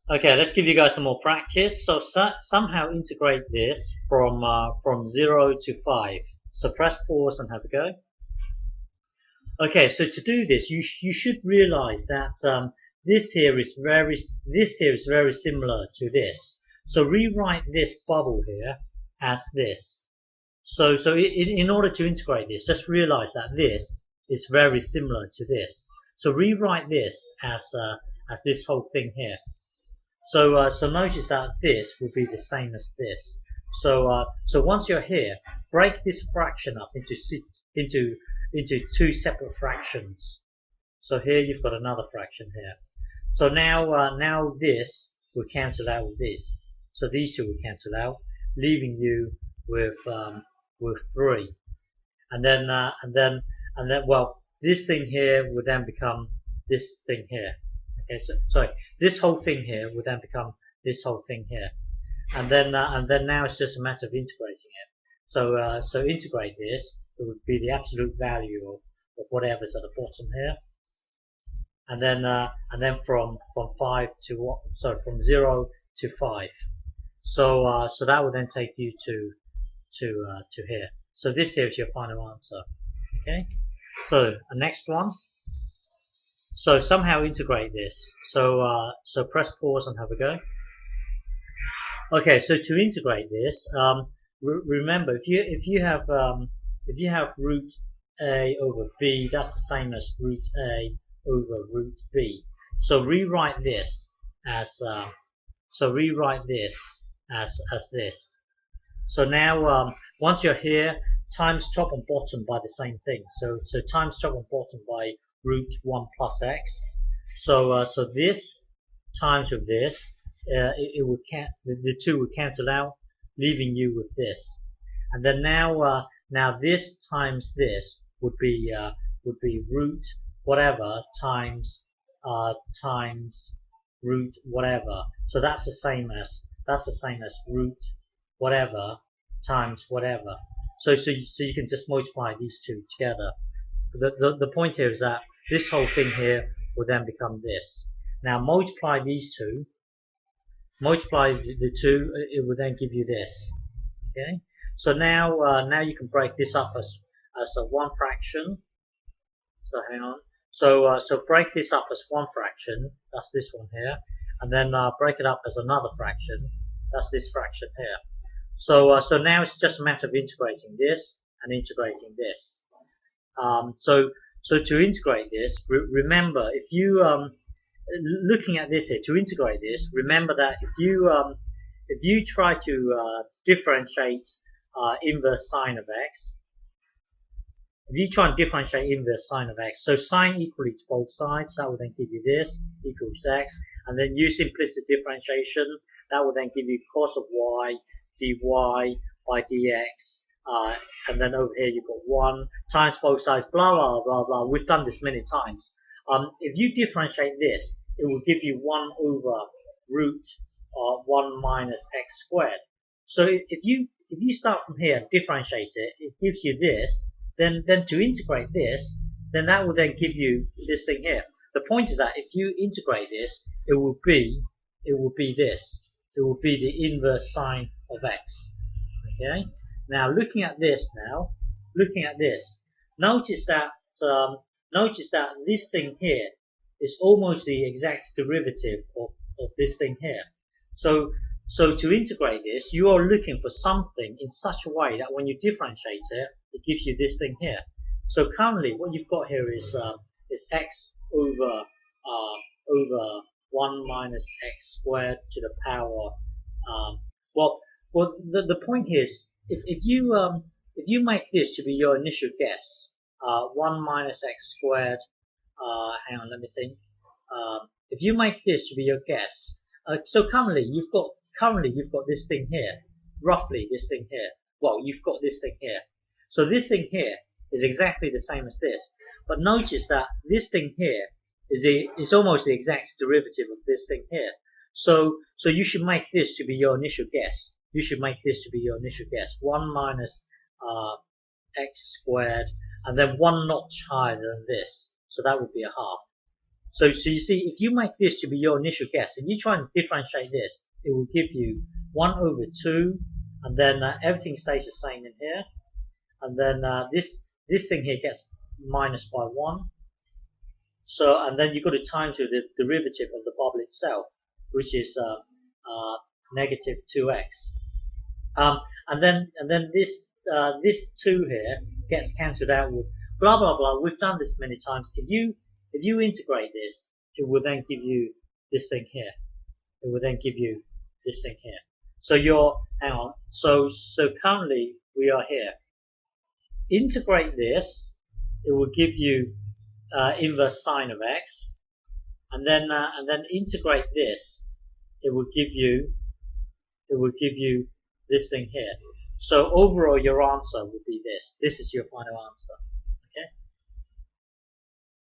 Okay, let's give you guys some more practice. So, somehow integrate this from 0 to 5. So press pause and have a go. Okay, so to do this, you should realize that this here is very similar to this. So rewrite this bubble here as this. So in order to integrate this, just realize that this is very similar to this. So rewrite this as this whole thing here. So notice that this will be the same as this. So once you're here, break this fraction up into two separate fractions. So here you've got another fraction here. So now this will cancel out with this. So these two will cancel out, leaving you with 3. And then well, this thing here will then become this thing here. Okay, so sorry, this whole thing here will then become this whole thing here, and then now it's just a matter of integrating it. So integrate this. It would be the absolute value of whatever's at the bottom here, and then from 5 to from 0 to 5. So that will then take you to here. So this here is your final answer. Okay. So the next one. So somehow integrate this. So press pause and have a go. Okay, so to integrate this, remember if you have root a over b, that's the same as root a over root b. So rewrite this as this. So now once you're here, times top and bottom by the same thing. So times top and bottom by root 1 plus x. So this times with this, it would the two would cancel out, leaving you with this. And then now this times this would be root whatever times root whatever. So that's the same as root whatever times whatever. So you can just multiply these two together. The point here is that this whole thing here will then become this. Now multiply these two, multiply the two, it will then give you this. Okay. So now you can break this up as a one fraction. So hang on. So break this up as one fraction. That's this one here, and then break it up as another fraction. That's this fraction here. So now it's just a matter of integrating this and integrating this. So to integrate this, remember if you looking at this here, to integrate this, remember that if you try to differentiate inverse sine of x, if you try and differentiate inverse sine of x, so sine equally to both sides, that will then give you this equals x, and then use implicit differentiation, that will then give you cos of y dy by dx. And then over here you've got 1 times both sides, blah blah blah blah. We've done this many times. If you differentiate this, it will give you 1 over root 1 minus x squared. So if you start from here and differentiate it, it gives you this. Then to integrate this, then that will then give you this thing here. The point is that if you integrate this, it will be this. It will be the inverse sine of x. Okay. Now looking at this, notice that this thing here is almost the exact derivative of this thing here. So to integrate this, you are looking for something in such a way that when you differentiate it, it gives you this thing here. So currently, what you've got here is x over 1 minus x squared to the power. Well, the point here is if you make this to be your initial guess, 1 minus x squared. Hang on, let me think. If you make this to be your guess, so currently you've got this thing here, roughly this thing here. Well, you've got this thing here. So this thing here is exactly the same as this. But notice that this thing here is almost the exact derivative of this thing here. So you should make this to be your initial guess. You should make this to be your initial guess. 1 minus x squared, and then 1 notch higher than this. So that would be a half. So you see, if you make this to be your initial guess, if you try and differentiate this, it will give you 1 over 2, and then everything stays the same in here, and then this thing here gets minus by 1. So, and then you've got to times with the derivative of the bubble itself, which is negative 2x. And then this 2 here gets cancelled out with blah blah blah. We've done this many times. If you integrate this, it will then give you this thing here. It will then give you this thing here. So hang on. So currently we are here. Integrate this. It will give you inverse sine of x, and then integrate this. It will give you this thing here. So overall, your answer would be this. This is your final answer.